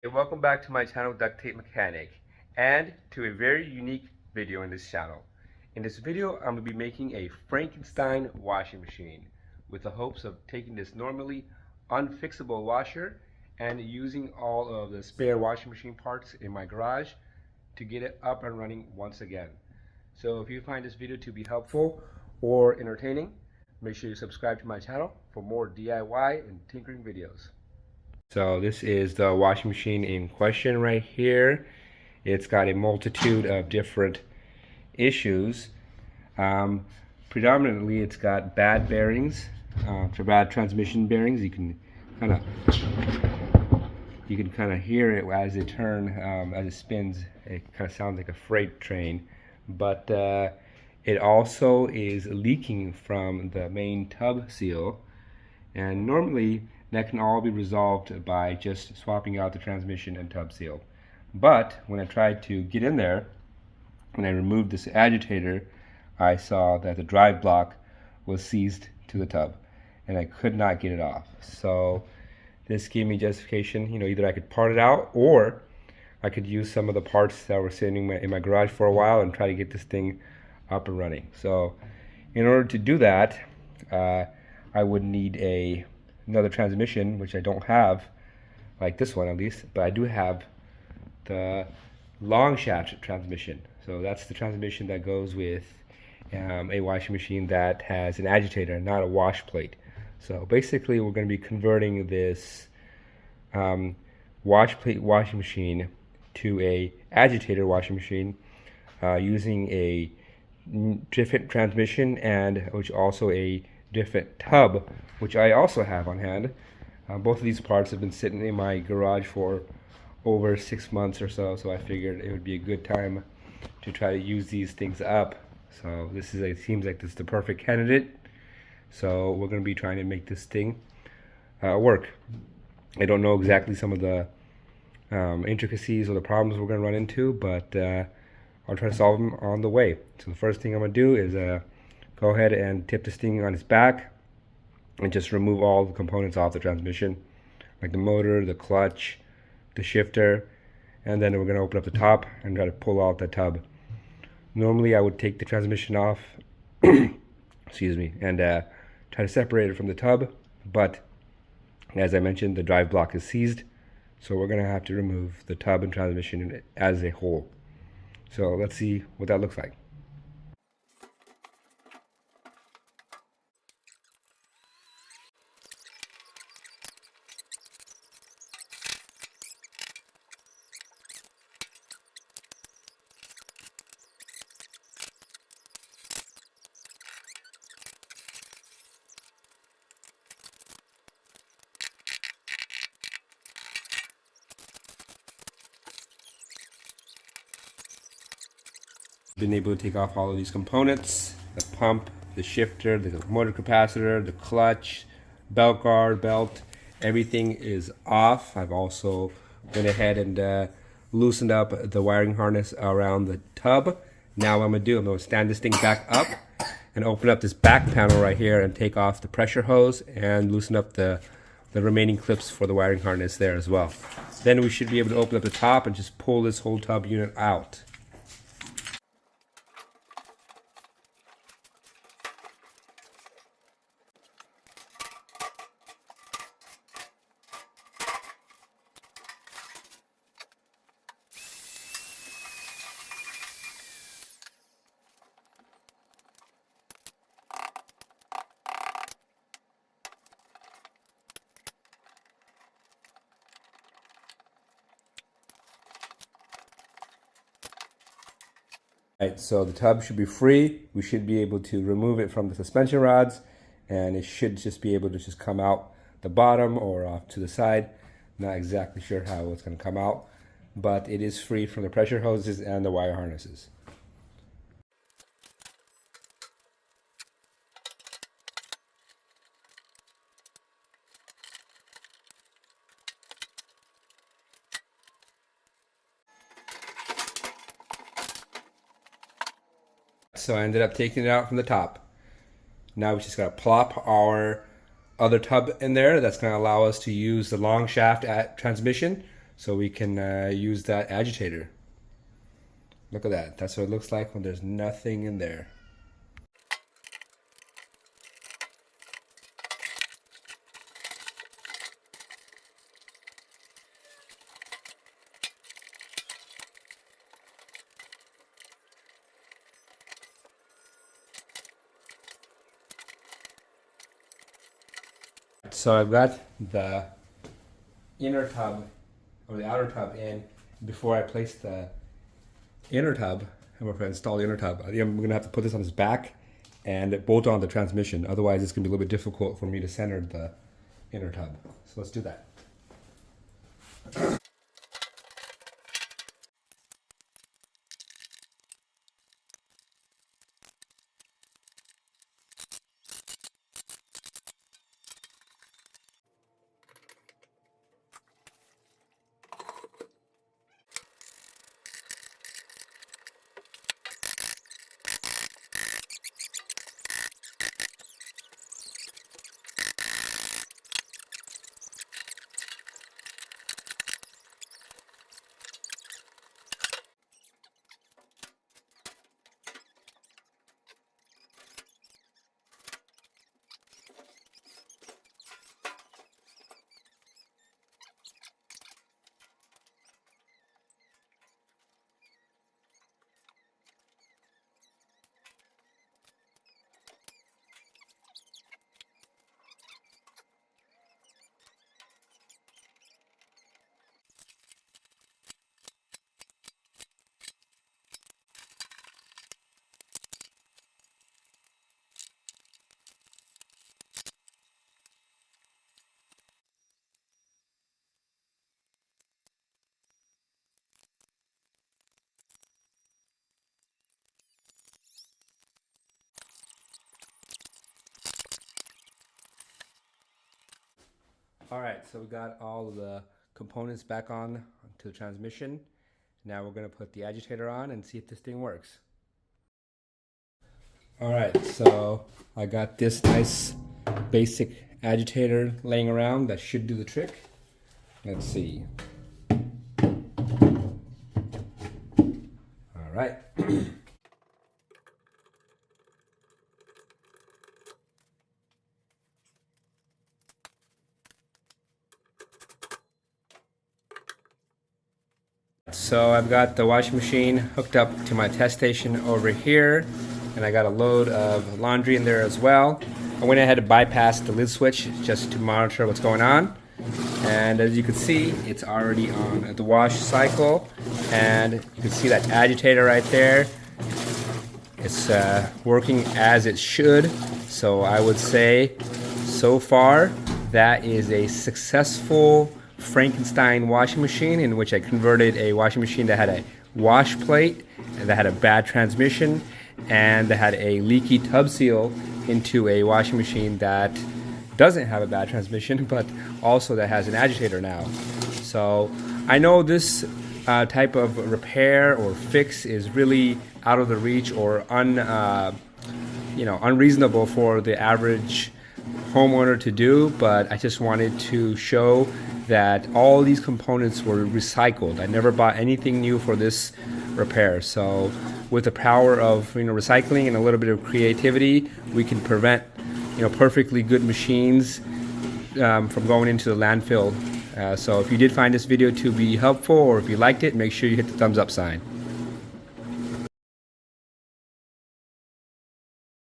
Hey, welcome back to my channel Duct Tape Mechanic and to a very unique video in this channel. In this video I'm going to be making a Frankenstein washing machine with the hopes of taking this normally unfixable washer and using all of the spare washing machine parts in my garage to get it up and running once again. So if you find this video to be helpful or entertaining, make sure you subscribe to my channel for more DIY and tinkering videos. So this is the washing machine in question right here. It's got a multitude of different issues. Predominantly it's got bad bearings, for bad transmission bearings. You can kind of hear it as it turns, as it spins. It kind of sounds like a freight train. But it also is leaking from the main tub seal, and normally that can all be resolved by just swapping out the transmission and tub seal. But when I tried to get in there, when I removed this agitator, I saw that the drive block was seized to the tub and I could not get it off. So this gave me justification, either I could part it out or I could use some of the parts that were sitting in my garage for a while and try to get this thing up and running. So in order to do that, I would need another transmission, which I don't have, like this one at least, but I do have the long shaft transmission. So that's the transmission that goes with a washing machine that has an agitator, not a wash plate. So basically we're going to be converting this wash plate washing machine to a agitator washing machine using a different transmission and which also a different tub, which I also have on hand. Both of these parts have been sitting in my garage for over 6 months or so, so I figured it would be a good time to try to use these things up. So it seems like this is the perfect candidate. So we're going to be trying to make this thing work. I don't know exactly some of the intricacies or the problems we're going to run into, but I'll try to solve them on the way. So the first thing I'm going to do is go ahead and tip this thing on its back and just remove all the components off the transmission, like the motor, the clutch, the shifter, and then we're going to open up the top and try to pull out the tub. Normally I would take the transmission off excuse me, and try to separate it from the tub, but as I mentioned, the drive block is seized, so we're going to have to remove the tub and transmission as a whole. So let's see what that looks like. Been able to take off all of these components: the pump, the shifter, the motor capacitor, the clutch, belt guard, belt. Everything is off. I've also went ahead and loosened up the wiring harness around the tub. Now what I'm going to stand this thing back up and open up this back panel right here and take off the pressure hose and loosen up the remaining clips for the wiring harness there as well. Then we should be able to open up the top and just pull this whole tub unit out. Right, so the tub should be free. We should be able to remove it from the suspension rods, and it should just be able to just come out the bottom or off to the side. Not exactly sure how it's going to come out, but it is free from the pressure hoses and the wire harnesses. So I ended up taking it out from the top. Now we just gotta plop our other tub in there. That's gonna allow us to use the long shaft at transmission. so we can use that agitator. Look at that. That's what it looks like when there's nothing in there. So I've got the inner tub or the outer tub in. Before I place the inner tub, I'm going to install the inner tub. I think I'm going to have to put this on its back and bolt on the transmission. Otherwise, it's going to be a little bit difficult for me to center the inner tub. So let's do that. All right, so we got all of the components back on to the transmission. Now we're going to put the agitator on and see if this thing works. All right, so I got this nice basic agitator laying around that should do the trick. Let's see. All right. So I've got the washing machine hooked up to my test station over here, and I got a load of laundry in there as well. I went ahead and bypassed the lid switch just to monitor what's going on. And as you can see, it's already on the wash cycle, and you can see that agitator right there. It's working as it should. So I would say so far that is a successful Frankenstein washing machine, in which I converted a washing machine that had a wash plate and that had a bad transmission and that had a leaky tub seal into a washing machine that doesn't have a bad transmission, but also that has an agitator now. So I know this type of repair or fix is really out of the reach or unreasonable for the average homeowner to do, but I just wanted to show that all these components were recycled. I never bought anything new for this repair. So with the power of recycling and a little bit of creativity, we can prevent perfectly good machines from going into the landfill. So if you did find this video to be helpful, or if you liked it, make sure you hit the thumbs up sign.